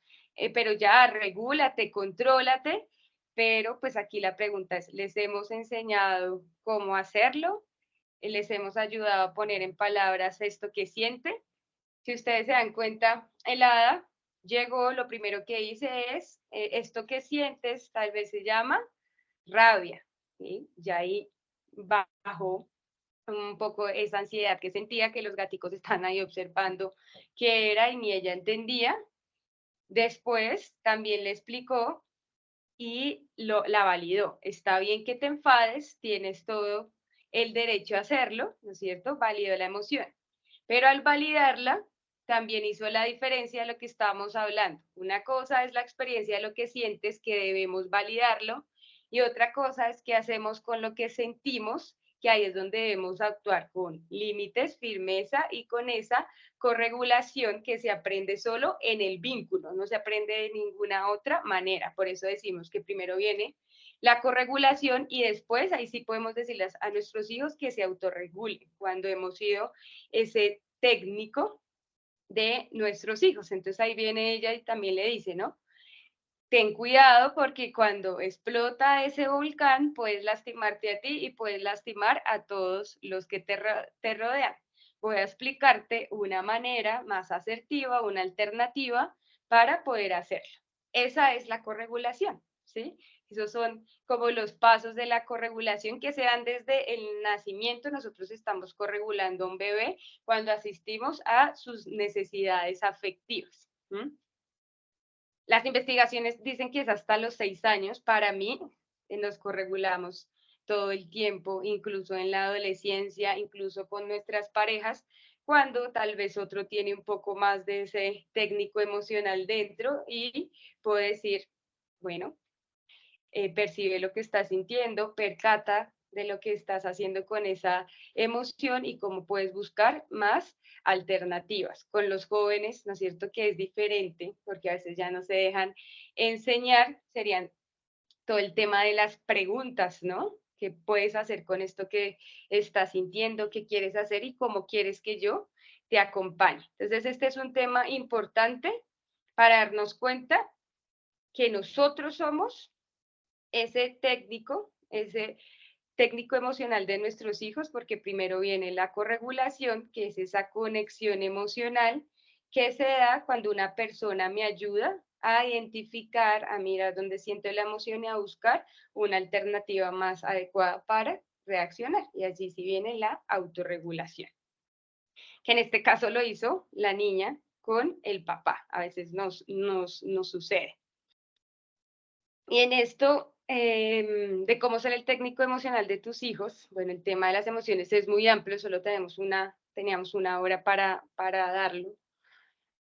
pero ya, regúlate, contrólate, pero pues aquí la pregunta es, ¿les hemos enseñado cómo hacerlo? ¿Les hemos ayudado a poner en palabras esto que siente? Si ustedes se dan cuenta, el hada llegó, lo primero que hice es, esto que sientes tal vez se llama rabia, ¿sí? Ya ahí bajó un poco esa ansiedad que sentía, que los gaticos están ahí observando qué era y ni ella entendía. Después también le explicó y la validó. Está bien que te enfades, tienes todo el derecho a hacerlo, ¿no es cierto? Validó la emoción. Pero al validarla, también hizo la diferencia de lo que estábamos hablando. Una cosa es la experiencia de lo que sientes, que debemos validarlo, y otra cosa es qué hacemos con lo que sentimos, que ahí es donde debemos actuar con límites, firmeza y con esa corregulación que se aprende solo en el vínculo, no se aprende de ninguna otra manera. Por eso decimos que primero viene la corregulación y después ahí sí podemos decirles a nuestros hijos que se autorregulen cuando hemos sido ese técnico de nuestros hijos. Entonces ahí viene ella y también le dice, ¿no? Ten cuidado porque cuando explota ese volcán puedes lastimarte a ti y puedes lastimar a todos los que te rodean. Voy a explicarte una manera más asertiva, una alternativa para poder hacerlo. Esa es la corregulación, ¿sí? Esos son como los pasos de la corregulación que se dan desde el nacimiento. Nosotros estamos corregulando a un bebé cuando asistimos a sus necesidades afectivas. Las investigaciones dicen que es hasta los 6 años. Para mí, nos corregulamos todo el tiempo, incluso en la adolescencia, incluso con nuestras parejas, cuando tal vez otro tiene un poco más de ese técnico emocional dentro y puede decir, bueno, percibe lo que estás sintiendo, percata de lo que estás haciendo con esa emoción y cómo puedes buscar más alternativas. Con los jóvenes, ¿no es cierto?, que es diferente, porque a veces ya no se dejan enseñar, serían todo el tema de las preguntas, ¿no? ¿Qué puedes hacer con esto que estás sintiendo? ¿Qué quieres hacer y cómo quieres que yo te acompañe? Entonces, este es un tema importante para darnos cuenta que nosotros somos ese técnico emocional de nuestros hijos, porque primero viene la corregulación, que es esa conexión emocional que se da cuando una persona me ayuda a identificar, a mirar dónde siento la emoción y a buscar una alternativa más adecuada para reaccionar. Y allí sí viene la autorregulación, que en este caso lo hizo la niña con el papá. A veces nos sucede. Y en esto de cómo ser el técnico emocional de tus hijos, bueno, el tema de las emociones es muy amplio, solo teníamos una hora para darlo,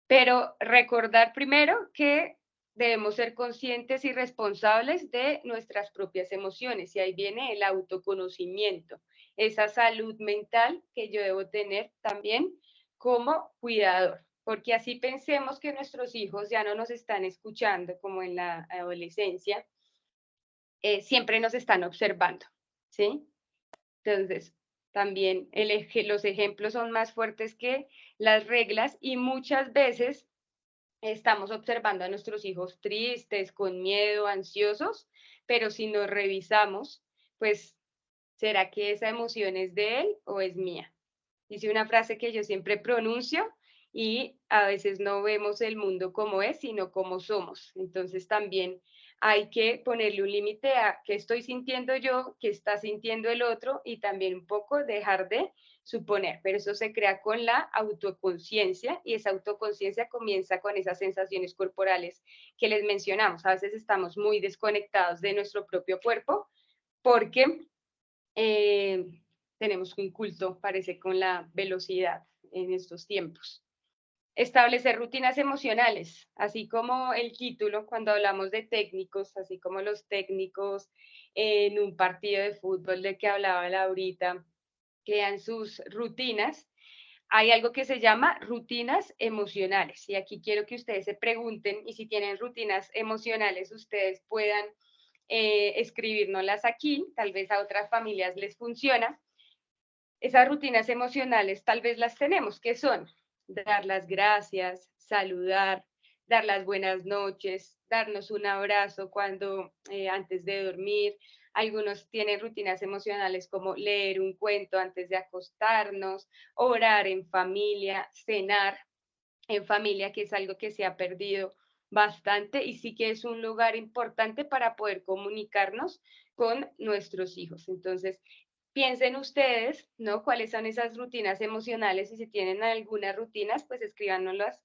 pero recordar primero que debemos ser conscientes y responsables de nuestras propias emociones, y ahí viene el autoconocimiento, esa salud mental que yo debo tener también como cuidador, porque así pensemos que nuestros hijos ya no nos están escuchando como en la adolescencia, siempre nos están observando, ¿sí? Entonces, también los ejemplos son más fuertes que las reglas, y muchas veces estamos observando a nuestros hijos tristes, con miedo, ansiosos, pero si nos revisamos, pues, ¿será que esa emoción es de él o es mía? Dice una frase que yo siempre pronuncio, y a veces no vemos el mundo como es, sino como somos. Entonces también hay que ponerle un límite a qué estoy sintiendo yo, qué está sintiendo el otro, y también un poco dejar de suponer. Pero eso se crea con la autoconciencia, y esa autoconciencia comienza con esas sensaciones corporales que les mencionamos. A veces estamos muy desconectados de nuestro propio cuerpo porque tenemos un culto, parece, con la velocidad en estos tiempos. Establecer rutinas emocionales, así como el título, cuando hablamos de técnicos, así como los técnicos en un partido de fútbol de que hablaba Laurita, crean sus rutinas. Hay algo que se llama rutinas emocionales, y aquí quiero que ustedes se pregunten, y si tienen rutinas emocionales, ustedes puedan escribirnoslas aquí, tal vez a otras familias les funciona. Esas rutinas emocionales tal vez las tenemos, que son dar las gracias, saludar, dar las buenas noches, darnos un abrazo cuando antes de dormir. Algunos tienen rutinas emocionales como leer un cuento antes de acostarnos, orar en familia, cenar en familia, que es algo que se ha perdido bastante, y sí que es un lugar importante para poder comunicarnos con nuestros hijos. Entonces, piensen ustedes, ¿no? ¿Cuáles son esas rutinas emocionales? Y si tienen algunas rutinas, pues escríbanoslas,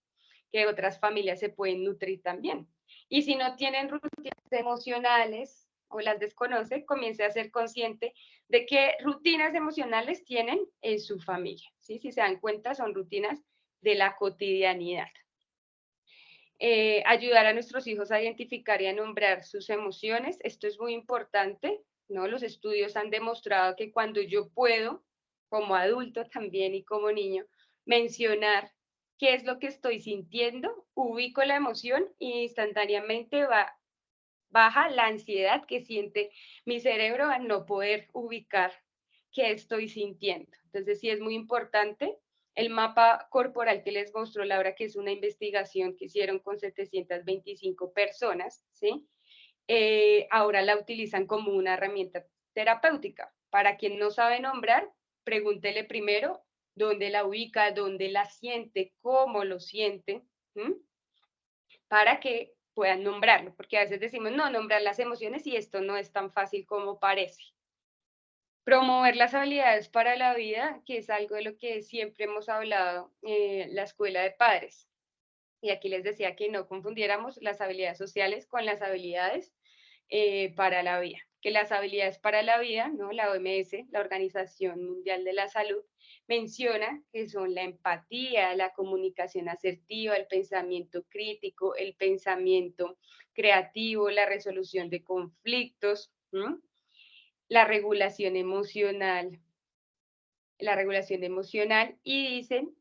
que otras familias se pueden nutrir también. Y si no tienen rutinas emocionales o las desconoce, comience a ser consciente de qué rutinas emocionales tienen en su familia, ¿sí? Si se dan cuenta, son rutinas de la cotidianidad. Ayudar a nuestros hijos a identificar y a nombrar sus emociones. Esto es muy importante, ¿no? Los estudios han demostrado que cuando yo puedo, como adulto también y como niño, mencionar qué es lo que estoy sintiendo, ubico la emoción y instantáneamente baja la ansiedad que siente mi cerebro al no poder ubicar qué estoy sintiendo. Entonces sí es muy importante. El mapa corporal que les mostró Laura, que es una investigación que hicieron con 725 personas, ¿sí? Ahora la utilizan como una herramienta terapéutica. Para quien no sabe nombrar, pregúntele primero dónde la ubica, dónde la siente, cómo lo siente, para que puedan nombrarlo, porque a veces decimos, no, nombrar las emociones, y esto no es tan fácil como parece. Promover las habilidades para la vida, que es algo de lo que siempre hemos hablado en la escuela de padres. Y aquí les decía que no confundiéramos las habilidades sociales con las habilidades para la vida. Que las habilidades para la vida, ¿no? La OMS, la Organización Mundial de la Salud, menciona que son la empatía, la comunicación asertiva, el pensamiento crítico, el pensamiento creativo, la resolución de conflictos, la regulación emocional, y dicen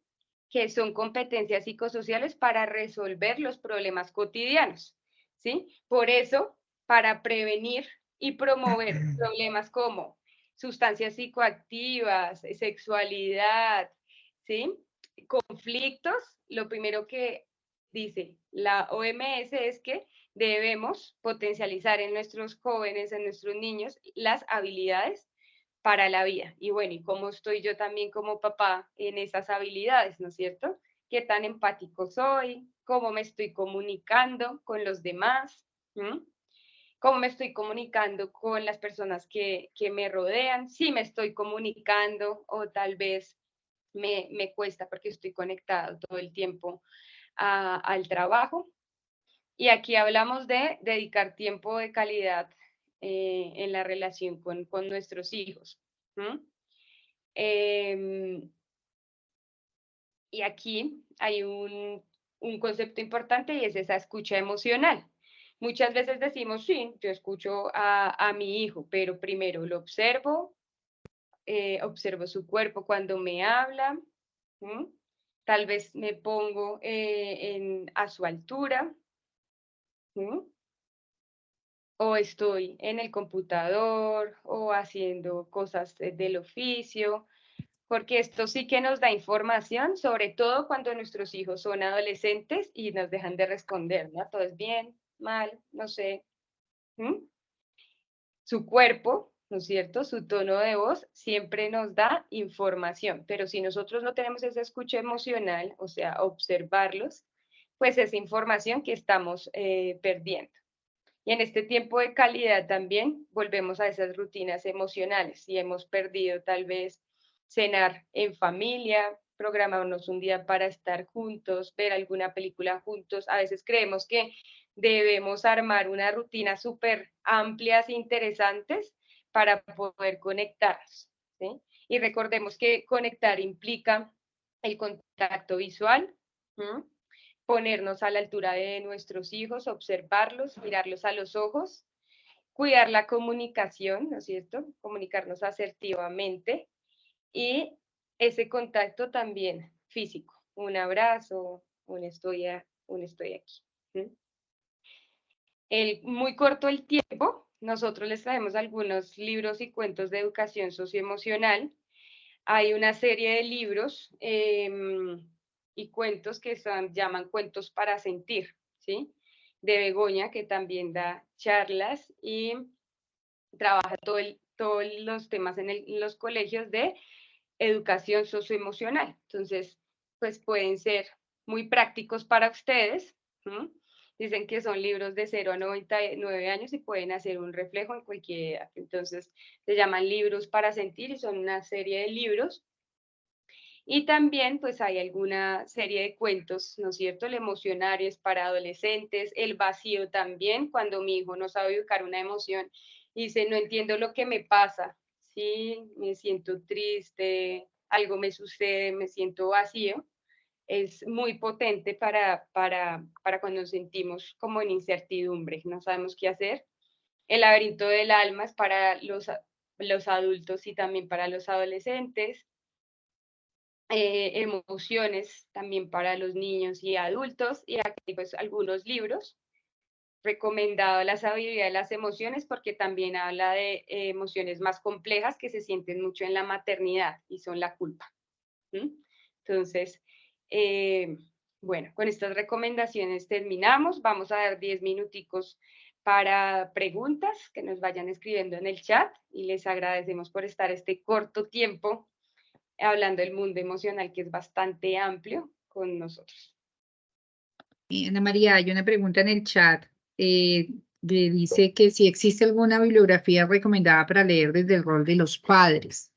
que son competencias psicosociales para resolver los problemas cotidianos, ¿sí? Por eso, para prevenir y promover problemas como sustancias psicoactivas, sexualidad, ¿sí? Conflictos, lo primero que dice la OMS es que debemos potencializar en nuestros jóvenes, en nuestros niños, las habilidades para la vida. Y bueno, ¿y cómo estoy yo también como papá en esas habilidades, no es cierto? ¿Qué tan empático soy? ¿Cómo me estoy comunicando con los demás? ¿Mm? ¿Cómo me estoy comunicando con las personas que me rodean? Si me estoy comunicando o tal vez me cuesta porque estoy conectado todo el tiempo al trabajo. Y aquí hablamos de dedicar tiempo de calidad en la relación con nuestros hijos. Y aquí hay un concepto importante y es esa escucha emocional. Muchas veces decimos, sí, yo escucho a mi hijo, pero primero lo observo, observo su cuerpo cuando me habla, tal vez me pongo a su altura, o estoy en el computador o haciendo cosas del oficio, porque esto sí que nos da información, sobre todo cuando nuestros hijos son adolescentes y nos dejan de responder, ¿no? Todo es bien, mal, no sé. Su cuerpo, ¿no es cierto? Su tono de voz siempre nos da información, pero si nosotros no tenemos esa escucha emocional, o sea, observarlos, pues es información que estamos perdiendo. Y en este tiempo de calidad también volvemos a esas rutinas emocionales. Si hemos perdido tal vez cenar en familia, programarnos un día para estar juntos, ver alguna película juntos. A veces creemos que debemos armar una rutina súper amplias e interesantes para poder conectarnos, ¿sí? Y recordemos que conectar implica el contacto visual, ponernos a la altura de nuestros hijos, observarlos, mirarlos a los ojos, cuidar la comunicación, ¿no es cierto? Comunicarnos asertivamente y ese contacto también físico, un abrazo, un estoy aquí. Muy corto el tiempo, nosotros les traemos algunos libros y cuentos de educación socioemocional. Hay una serie de libros y cuentos que llaman cuentos para sentir, ¿sí? De Begoña, que también da charlas y trabaja todos los temas en los colegios de educación socioemocional. Entonces, pues pueden ser muy prácticos para ustedes. Dicen que son libros de 0 a 99 años y pueden hacer un reflejo en cualquier edad. Entonces, se llaman libros para sentir y son una serie de libros. Y también, pues hay alguna serie de cuentos, ¿no es cierto? El emocionario es para adolescentes, el vacío también, cuando mi hijo no sabe ubicar una emoción y dice, no entiendo lo que me pasa, ¿sí? Me siento triste, algo me sucede, me siento vacío. Es muy potente para cuando nos sentimos como en incertidumbre, no sabemos qué hacer. El laberinto del alma es para los adultos y también para los adolescentes. Emociones también para los niños y adultos, y aquí pues algunos libros. Recomendado La sabiduría de las emociones porque también habla de emociones más complejas que se sienten mucho en la maternidad y son la culpa. Entonces, bueno, con estas recomendaciones terminamos. Vamos a dar 10 minuticos para preguntas que nos vayan escribiendo en el chat y les agradecemos por estar este corto tiempo hablando del mundo emocional, que es bastante amplio, con nosotros. Ana María, hay una pregunta en el chat. Dice que si existe alguna bibliografía recomendada para leer desde el rol de los padres,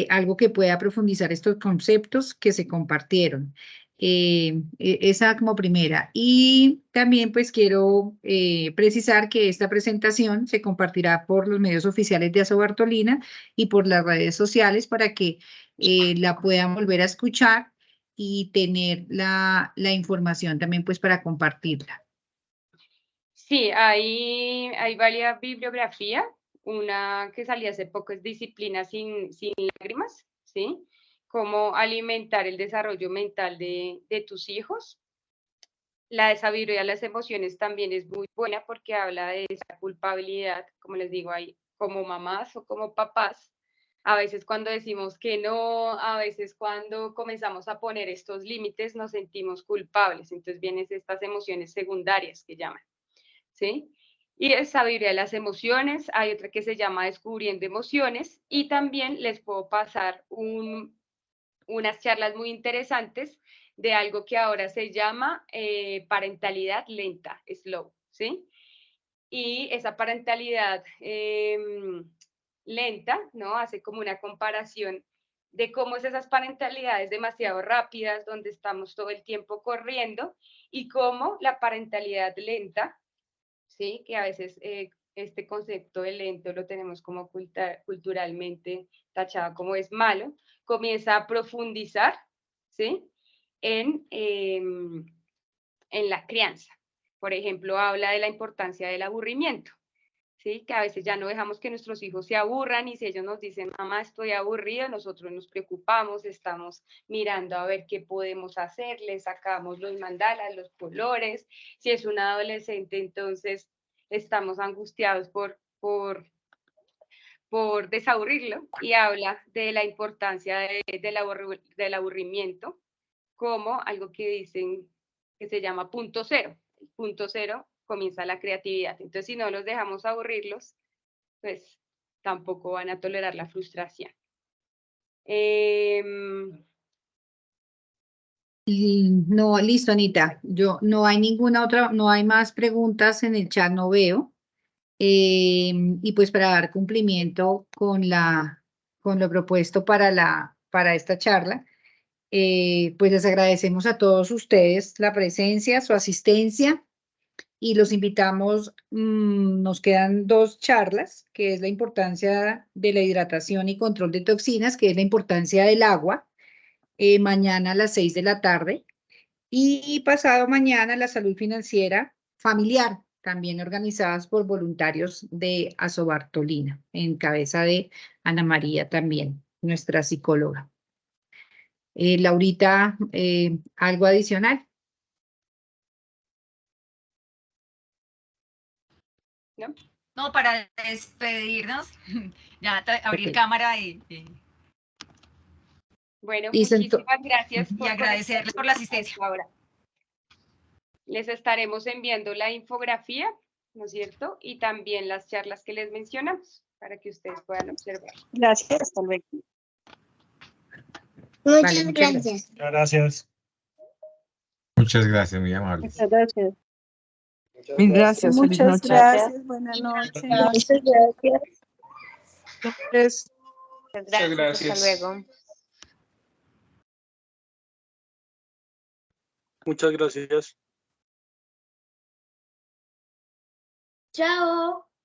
algo que pueda profundizar estos conceptos que se compartieron. Esa como primera. Y también pues quiero precisar que esta presentación se compartirá por los medios oficiales de Aso Bartolina y por las redes sociales para que la puedan volver a escuchar y tener la información también pues para compartirla. Sí, hay varias bibliografías. Una que salió hace poco es Disciplina sin lágrimas, ¿sí? Cómo alimentar el desarrollo mental de tus hijos. La de sabiduría de las emociones también es muy buena porque habla de esa culpabilidad, como les digo, ahí, como mamás o como papás. A veces cuando decimos que no, a veces cuando comenzamos a poner estos límites nos sentimos culpables. Entonces vienen estas emociones secundarias que llaman. ¿sí? Y es sabiduría de las emociones. Hay otra que se llama Descubriendo Emociones, y también les puedo pasar unas charlas muy interesantes de algo que ahora se llama parentalidad lenta, slow, ¿sí? Y esa parentalidad lenta, ¿no? Hace como una comparación de cómo es esas parentalidades demasiado rápidas, donde estamos todo el tiempo corriendo, y cómo la parentalidad lenta, ¿sí? Que a veces este concepto de lento lo tenemos como culturalmente tachado como es malo, comienza a profundizar, ¿sí? En la crianza. Por ejemplo, habla de la importancia del aburrimiento, ¿sí? Que a veces ya no dejamos que nuestros hijos se aburran, y si ellos nos dicen, mamá, estoy aburrido, nosotros nos preocupamos, estamos mirando a ver qué podemos hacer, le sacamos los mandalas, los colores. Si es un adolescente, entonces estamos angustiados por desaburrirlo, y habla de la importancia del aburrimiento como algo que dicen que se llama punto cero. El punto cero comienza la creatividad. Entonces, si no los dejamos aburrirlos, pues tampoco van a tolerar la frustración. No, listo, Anita. Yo no hay ninguna otra, no hay más preguntas en el chat, no veo. Y pues para dar cumplimiento con lo propuesto para esta charla, pues les agradecemos a todos ustedes la presencia, su asistencia, y los invitamos. Nos quedan 2 charlas, que es la importancia de la hidratación y control de toxinas, que es la importancia del agua, mañana a las 6 de la tarde, y pasado mañana la salud financiera familiar, también organizadas por voluntarios de Asobartolina, en cabeza de Ana María también, nuestra psicóloga. Laurita, ¿algo adicional? ¿No? No, para despedirnos, ya abrir Ok. cámara Bueno, Y muchísimas gracias y por agradecerles por la asistencia. ahora. Les estaremos enviando la infografía, ¿no es cierto? Y también las charlas que les mencionamos, para que ustedes puedan observar. Gracias, hasta luego. Vale, Muchas muchas gracias. Gracias. Muchas gracias, muy amables. Muchas gracias. Mil gracias, feliz Muchas noche. gracias, buenas noches. Muchas gracias. Entonces, Muchas gracias, hasta luego. Muchas gracias. Chao.